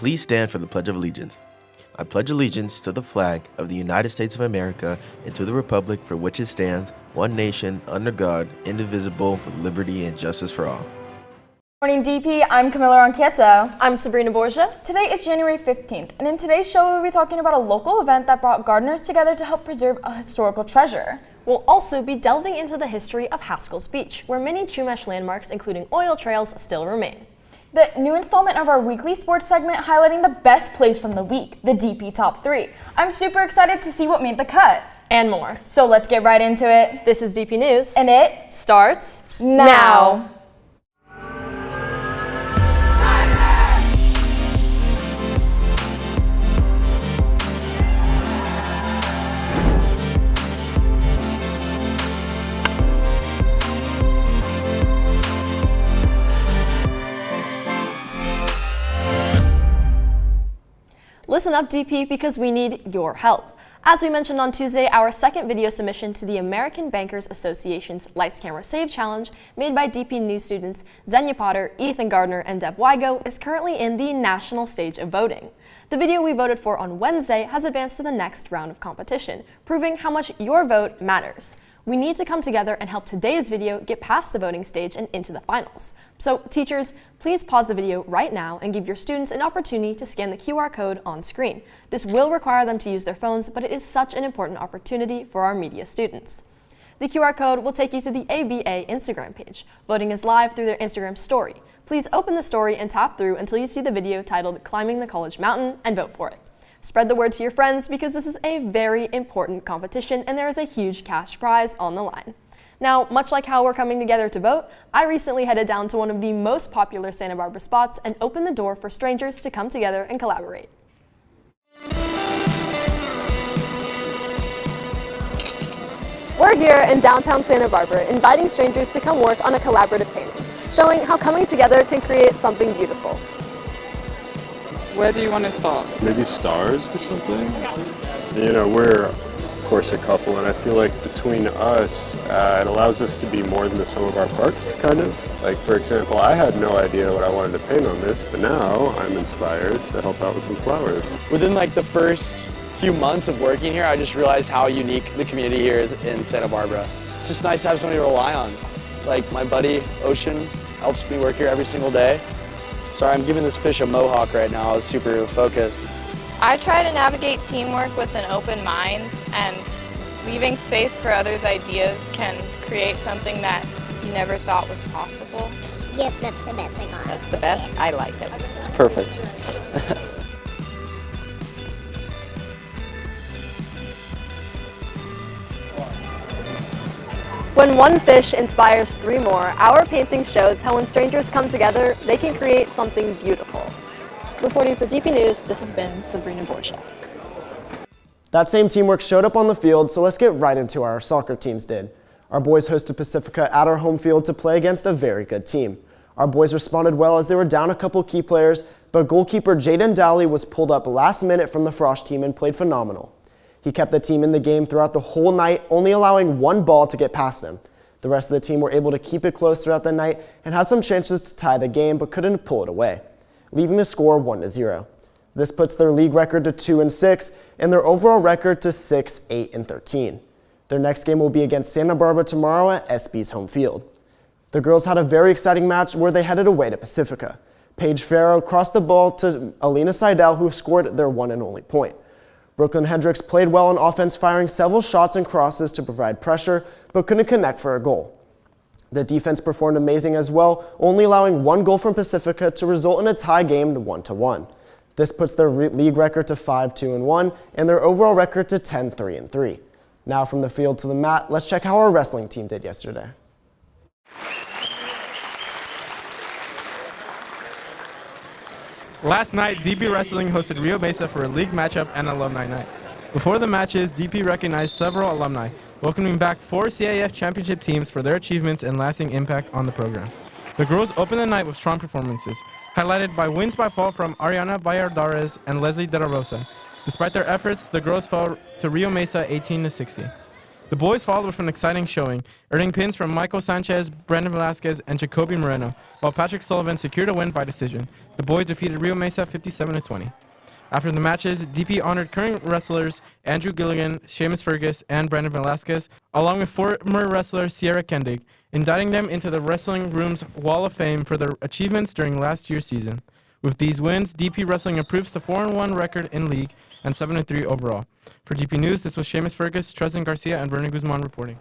Please stand for the Pledge of Allegiance. I pledge allegiance to the flag of the United States of America and to the republic for which it stands, one nation, under God, indivisible, with liberty and justice for all. Morning DP, I'm Camila Ronquieto. I'm Sabrina Borgia. Today is January 15th, and in today's show we'll be talking about a local event that brought gardeners together to help preserve a historical treasure. We'll also be delving into the history of Haskell's Beach, where many Chumash landmarks, including oil trails, still remain. The new installment of our weekly sports segment highlighting the best plays from the week, the DP Top 3. I'm super excited to see what made the cut. And more. So let's get right into it. This is DP News. And it starts now. Listen up, DP, because we need your help. As we mentioned on Tuesday, our second video submission to the American Bankers Association's Lights Camera Save Challenge, made by DP News students Xenia Potter, Ethan Gardner, and Deb Wygo, is currently in the national stage of voting. The video we voted for on Wednesday has advanced to the next round of competition, proving how much your vote matters. We need to come together and help today's video get past the voting stage and into the finals. So teachers, please pause the video right now and give your students an opportunity to scan the QR code on screen. This will require them to use their phones, but it is such an important opportunity for our media students. The QR code will take you to the ABA Instagram page. Voting is live through their Instagram story. Please open the story and tap through until you see the video titled Climbing the College Mountain and vote for it. Spread the word to your friends because this is a very important competition and there is a huge cash prize on the line. Now, much like how we're coming together to vote, I recently headed down to one of the most popular Santa Barbara spots and opened the door for strangers to come together and collaborate. We're here in downtown Santa Barbara, inviting strangers to come work on a collaborative painting, showing how coming together can create something beautiful. Where do you want to start? Maybe stars or something? You know, we're of course a couple, and I feel like between us, it allows us to be more than the sum of our parts, kind of. Like, for example, I had no idea what I wanted to paint on this, but now I'm inspired to help out with some flowers. Within like the first few months of working here, I just realized how unique the community here is in Santa Barbara. It's just nice to have somebody to rely on. Like my buddy, Ocean, helps me work here every single day. Sorry, I'm giving this fish a mohawk right now. I was super focused. I try to navigate teamwork with an open mind, and leaving space for others' ideas can create something that you never thought was possible. Yep, that's the best I got. That's the best. I like it. It's perfect. When one fish inspires three more, our painting shows how when strangers come together, they can create something beautiful. Reporting for DP News, this has been Sabrina Borgia. That same teamwork showed up on the field, so let's get right into how our soccer teams did. Our boys hosted Pacifica at our home field to play against a very good team. Our boys responded well as they were down a couple key players, but goalkeeper Jaden Dowley was pulled up last minute from the Frosh team and played phenomenal. He kept the team in the game throughout the whole night, only allowing one ball to get past him. The rest of the team were able to keep it close throughout the night and had some chances to tie the game but couldn't pull it away, leaving the score 1-0. This puts their league record to 2-6 and their overall record to 6-8-13. Their next game will be against Santa Barbara tomorrow at SB's home field. The girls had a very exciting match where they headed away to Pacifica. Paige Farrow crossed the ball to Alina Seidel, who scored their one and only point. Brooklyn Hendricks played well on offense, firing several shots and crosses to provide pressure, but couldn't connect for a goal. The defense performed amazing as well, only allowing one goal from Pacifica to result in a tie game to 1-1. This puts their league record to 5-2-1 and their overall record to 10-3-3. Now from the field to the mat, let's check how our wrestling team did yesterday. Last night, DP Wrestling hosted Rio Mesa for a league matchup and alumni night. Before the matches, DP recognized several alumni, welcoming back 4 CIF championship teams for their achievements and lasting impact on the program. The girls opened the night with strong performances, highlighted by wins by fall from Ariana Valladares and Leslie De La Rosa. Despite their efforts, the girls fell to Rio Mesa 18-60. The boys followed with an exciting showing, earning pins from Michael Sanchez, Brandon Velasquez, and Jacoby Moreno, while Patrick Sullivan secured a win by decision. The boys defeated Rio Mesa 57-20. After the matches, DP honored current wrestlers Andrew Gilligan, Seamus Fergus, and Brandon Velasquez, along with former wrestler Sierra Kendig, indicting them into the Wrestling Room's Wall of Fame for their achievements during last year's season. With these wins, DP Wrestling improves to 4-1 record in league and 7-3 overall. For DP News, this was Seamus Fergus, Treston Garcia, and Vernon Guzman reporting.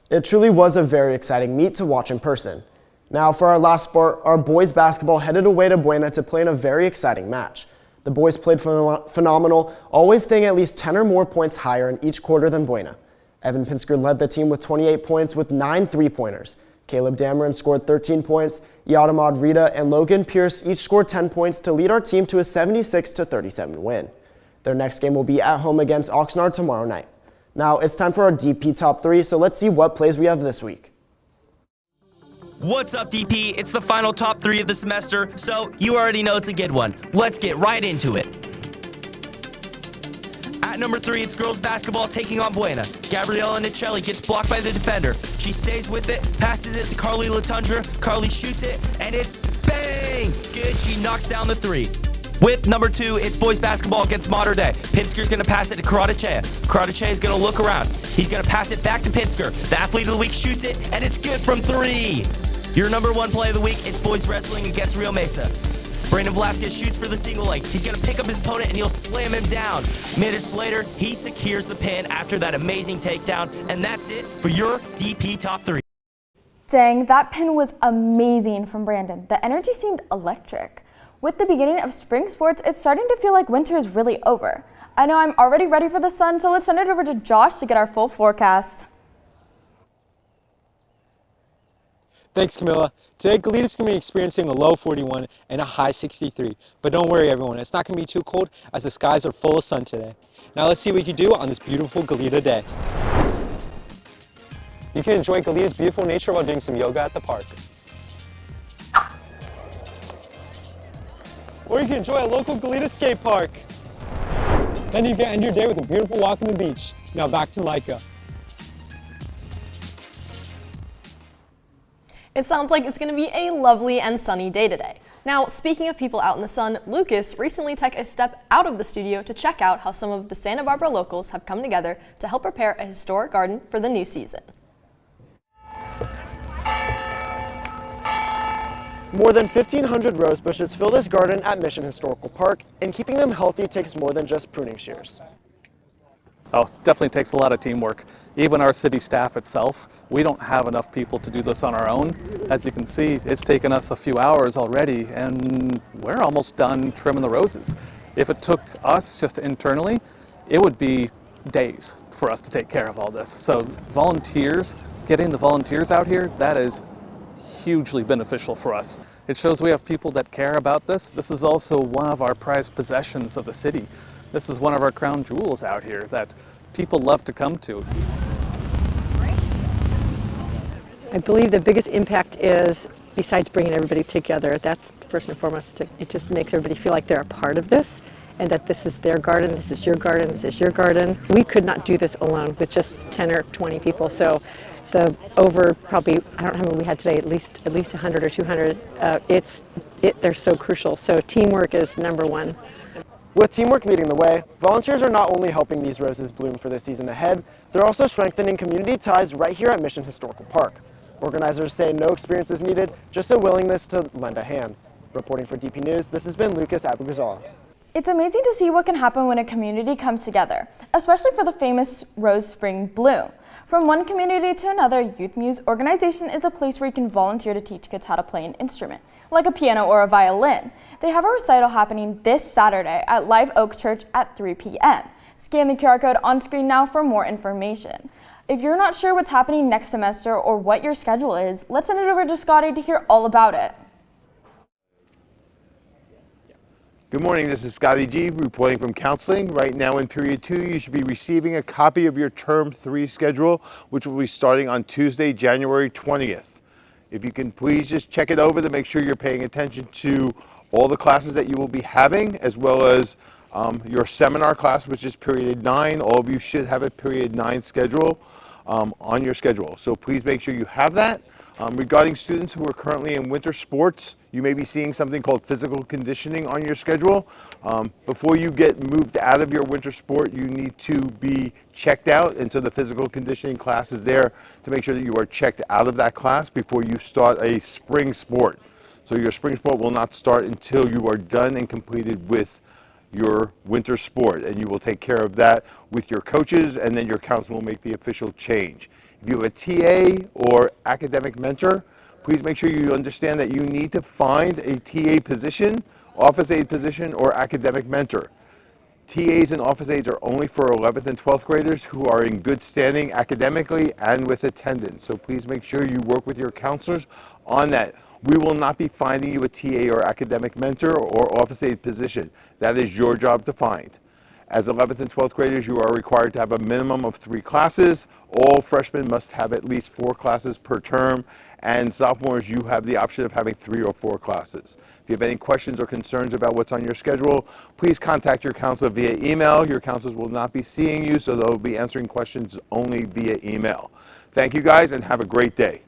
It truly was a very exciting meet to watch in person. Now for our last sport, our boys basketball headed away to Buena to play in a very exciting match. The boys played phenomenal, always staying at least 10 or more points higher in each quarter than Buena. Evan Pinsker led the team with 28 points with 9 3-pointers. Caleb Dameron scored 13 points, Yadamad Rita and Logan Pierce each scored 10 points to lead our team to a 76-37 win. Their next game will be at home against Oxnard tomorrow night. Now it's time for our DP Top 3, so let's see what plays we have this week. What's up, DP? It's the final top 3 of the semester, so you already know it's a good one. Let's get right into it. At number 3, it's girls basketball taking on Buena. Gabriella Nicelli gets blocked by the defender. She stays with it, passes it to Carly Latundra. Carly shoots it, and it's bang! Good, she knocks down the 3. With number 2, it's boys basketball against Mater Dei. Pinsker's going to pass it to Karatechea. Karatechea is going to look around. He's going to pass it back to Pinsker. The athlete of the week shoots it, and it's good from 3. Your number 1 play of the week, it's boys wrestling against Rio Mesa. Brandon Velasquez shoots for the single leg. He's going to pick up his opponent and he'll slam him down. Minutes later, he secures the pin after that amazing takedown. And that's it for your DP Top 3. Dang, that pin was amazing from Brandon. The energy seemed electric. With the beginning of spring sports, it's starting to feel like winter is really over. I know I'm already ready for the sun, so let's send it over to Josh to get our full forecast. Thanks, Camilla. Today, Goleta's going to be experiencing a low 41 and a high 63. But don't worry, everyone. It's not going to be too cold as the skies are full of sun today. Now let's see what we can do on this beautiful Goleta day. You can enjoy Goleta's beautiful nature while doing some yoga at the park. Or you can enjoy a local Goleta skate park. Then you can end your day with a beautiful walk on the beach. Now back to Micah. It sounds like it's going to be a lovely and sunny day today. Now, speaking of people out in the sun, Lucas recently took a step out of the studio to check out how some of the Santa Barbara locals have come together to help prepare a historic garden for the new season. More than 1,500 rose bushes fill this garden at Mission Historical Park, and keeping them healthy takes more than just pruning shears. Oh, definitely takes a lot of teamwork. Even our city staff itself, we don't have enough people to do this on our own. As you can see, it's taken us a few hours already, and we're almost done trimming the roses. If it took us just internally, it would be days for us to take care of all this. So volunteers, getting the volunteers out here, that is hugely beneficial for us. It shows we have people that care about this. This is also one of our prized possessions of the city. This is one of our crown jewels out here that people love to come to. I believe the biggest impact is, besides bringing everybody together, that's first and foremost, it just makes everybody feel like they're a part of this and that this is their garden, this is your garden, this is your garden. We could not do this alone with just 10 or 20 people. So the over probably, I don't know how many we had today, at least 100 or 200, they're so crucial. So teamwork is number 1. With teamwork leading the way, volunteers are not only helping these roses bloom for the season ahead, they're also strengthening community ties right here at Mission Historical Park. Organizers say no experience is needed, just a willingness to lend a hand. Reporting for DP News, this has been Lucas Abugazal. It's amazing to see what can happen when a community comes together, especially for the famous Rose Spring Bloom. From one community to another, Youth Muse organization is a place where you can volunteer to teach kids how to play an instrument, like a piano or a violin. They have a recital happening this Saturday at Live Oak Church at 3 p.m. Scan the QR code on screen now for more information. If you're not sure what's happening next semester or what your schedule is, let's send it over to Scotty to hear all about it. Good morning, this is Scotty G reporting from counseling. Right now in period 2, you should be receiving a copy of your term 3 schedule, which will be starting on Tuesday, January 20th. If you can please just check it over to make sure you're paying attention to all the classes that you will be having, as well as Your seminar class, which is period 9, all of you should have a period 9 schedule on your schedule. So please make sure you have that. Regarding students who are currently in winter sports, you may be seeing something called physical conditioning on your schedule. Before you get moved out of your winter sport, you need to be checked out, and so the physical conditioning class is there to make sure that you are checked out of that class before you start a spring sport. So your spring sport will not start until you are done and completed with your winter sport, and you will take care of that with your coaches, and then your counselor will make the official change. If you have a TA or academic mentor, please make sure you understand that you need to find a TA position, office aide position, or academic mentor. TAs and office aides are only for 11th and 12th graders who are in good standing academically and with attendance. So please make sure you work with your counselors on that. We will not be finding you a TA or academic mentor or office aide position. That is your job to find. As 11th and 12th graders, you are required to have a minimum of 3 classes. All freshmen must have at least 4 classes per term, and sophomores, you have the option of having 3 or 4 classes. If you have any questions or concerns about what's on your schedule, please contact your counselor via email. Your counselors will not be seeing you, so they'll be answering questions only via email. Thank you guys, and have a great day.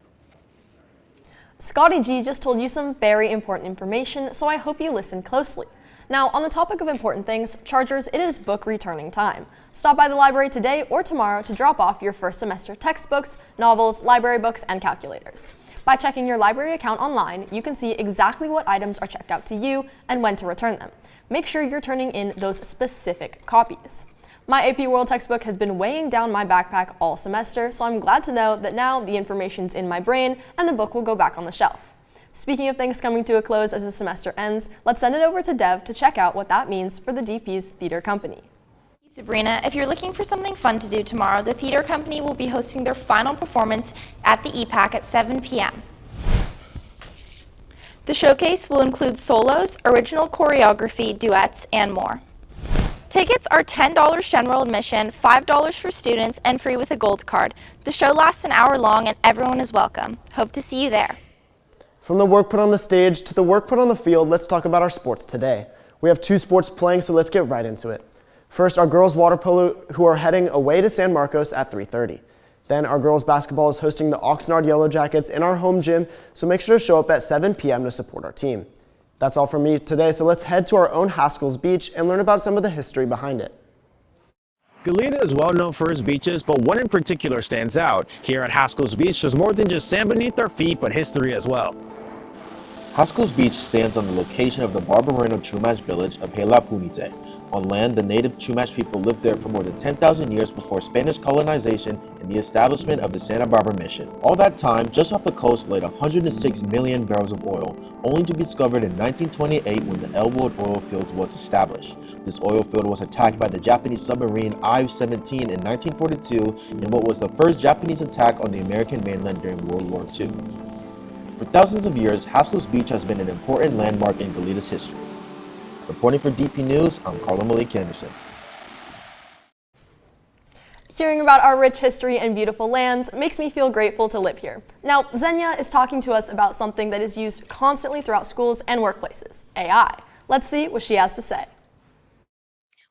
Scotty G just told you some very important information, so I hope you listen closely. Now, on the topic of important things, Chargers, it is book returning time. Stop by the library today or tomorrow to drop off your first semester textbooks, novels, library books, and calculators. By checking your library account online, you can see exactly what items are checked out to you and when to return them. Make sure you're turning in those specific copies. My AP World textbook has been weighing down my backpack all semester, so I'm glad to know that now the information's in my brain and the book will go back on the shelf. Speaking of things coming to a close as the semester ends, let's send it over to Dev to check out what that means for the DP's theater company. Sabrina, if you're looking for something fun to do tomorrow, the theater company will be hosting their final performance at the EPAC at 7 p.m. The showcase will include solos, original choreography, duets, and more. Tickets are $10 general admission, $5 for students, and free with a gold card. The show lasts an hour long and everyone is welcome. Hope to see you there. From the work put on the stage to the work put on the field, let's talk about our sports today. We have 2 sports playing, so let's get right into it. First, our girls water polo, who are heading away to San Marcos at 3:30. Then our girls basketball is hosting the Oxnard Yellow Jackets in our home gym, so make sure to show up at 7 p.m. to support our team. That's all from me today, so let's head to our own Haskell's Beach and learn about some of the history behind it. Goleta is well known for its beaches, but one in particular stands out. Here at Haskell's Beach, there's more than just sand beneath our feet, but history as well. Haskell's Beach stands on the location of the Barbareno Chumash village of Hela Punite. On land, the native Chumash people lived there for more than 10,000 years before Spanish colonization and the establishment of the Santa Barbara Mission. All that time, just off the coast laid 106 million barrels of oil, only to be discovered in 1928 when the Elwood oil field was established. This oil field was attacked by the Japanese submarine I-17 in 1942 in what was the first Japanese attack on the American mainland during World War II. For thousands of years, Haskell's Beach has been an important landmark in Goleta's history. Reporting for DP News, I'm Carlo Malik Anderson. Hearing about our rich history and beautiful lands makes me feel grateful to live here. Now, Xenia is talking to us about something that is used constantly throughout schools and workplaces, AI. Let's see what she has to say.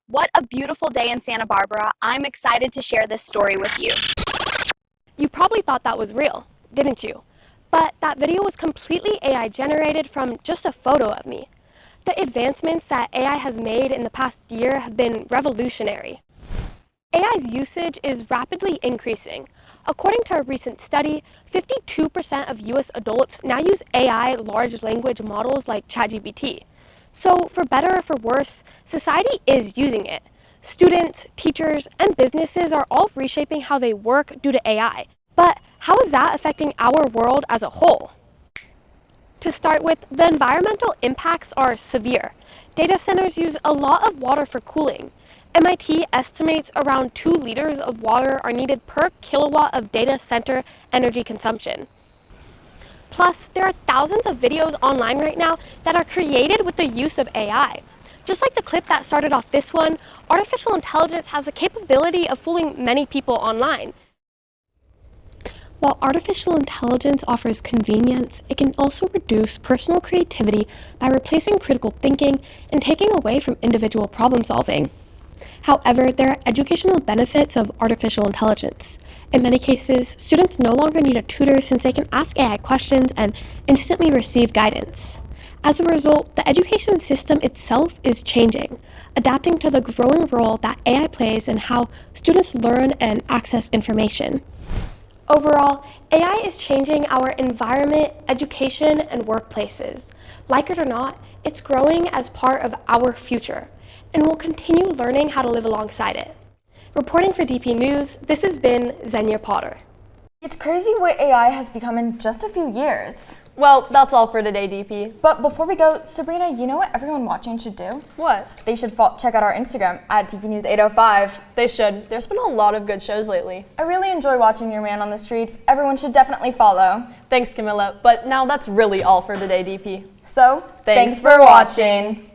What a beautiful day in Santa Barbara. I'm excited to share this story with you. You probably thought that was real, didn't you? But that video was completely AI generated from just a photo of me. The advancements that AI has made in the past year have been revolutionary. AI's usage is rapidly increasing. According to a recent study, 52% of US adults now use AI large language models like ChatGPT. So for better or for worse, society is using it. Students, teachers, and businesses are all reshaping how they work due to AI. But how is that affecting our world as a whole? To start with, the environmental impacts are severe. Data centers use a lot of water for cooling. MIT estimates around 2 liters of water are needed per kilowatt of data center energy consumption. Plus, there are thousands of videos online right now that are created with the use of AI. Just like the clip that started off this one, artificial intelligence has the capability of fooling many people online. while artificial intelligence offers convenience, it can also reduce personal creativity by replacing critical thinking and taking away from individual problem solving. However, there are educational benefits of artificial intelligence. In many cases, students no longer need a tutor since they can ask AI questions and instantly receive guidance. As a result, the education system itself is changing, adapting to the growing role that AI plays in how students learn and access information. Overall, AI is changing our environment, education, and workplaces. Like it or not, it's growing as part of our future, and we'll continue learning how to live alongside it. Reporting for DP News, this has been Xenia Potter. It's crazy what AI has become in just a few years. Well, that's all for today, DP. But before we go, Sabrina, you know what everyone watching should do? What? They should check out our Instagram at DPNews805. They should. There's been a lot of good shows lately. I really enjoy watching your man on the streets. Everyone should definitely follow. Thanks, Camilla. But now that's really all for today, DP. So, thanks for watching.